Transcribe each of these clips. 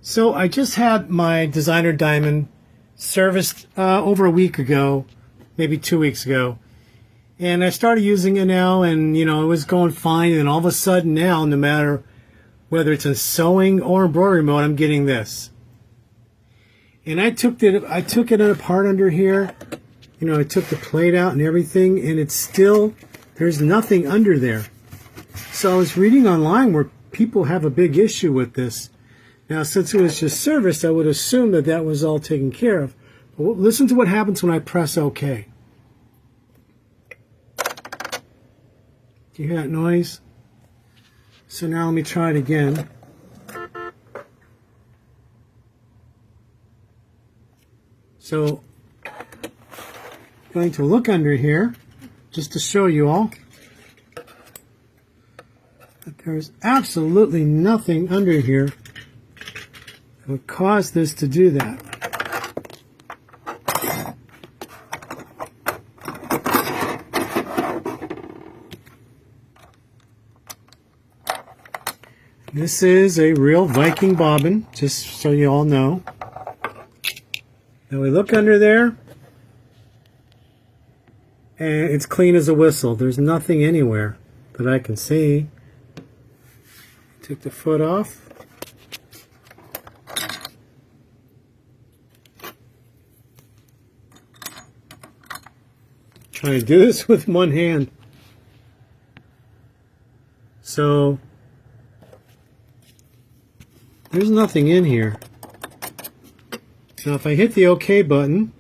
So I just had my designer diamond serviced over a week ago, maybe 2 weeks ago. And I started using it now, and it was going fine. And all of a sudden now, no matter whether it's in sewing or embroidery mode, I'm getting this. And I took it apart under here. I took the plate out and everything, and it's still, there's nothing under there. So I was reading online where people have a big issue with this. Now, since it was just serviced, I would assume that that was all taken care of. But listen to what happens when I press OK. Do you hear that noise? So now let me try it again. So I'm going to look under here just to show you all that there's absolutely nothing under here that would cause this to do that. This is a real Viking bobbin, just so you all know. Now we look under there, and it's clean as a whistle. There's nothing anywhere that I can see. Take the foot off. Trying to do this with one hand. So there's nothing in here. Now if I hit the OK button,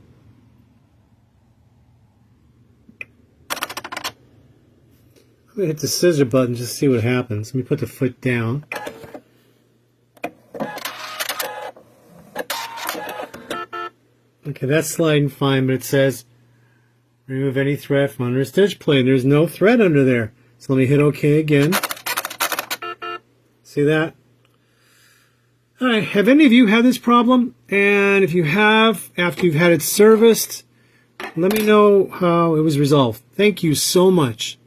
I'm going to hit the scissor button just to see what happens. Let me put the foot down. Okay, that's sliding fine, but it says remove any thread from under a stitch plate. There's no thread under there. So let me hit OK again. See that? All right, have any of you had this problem? And if you have, after you've had it serviced, let me know how it was resolved. Thank you so much.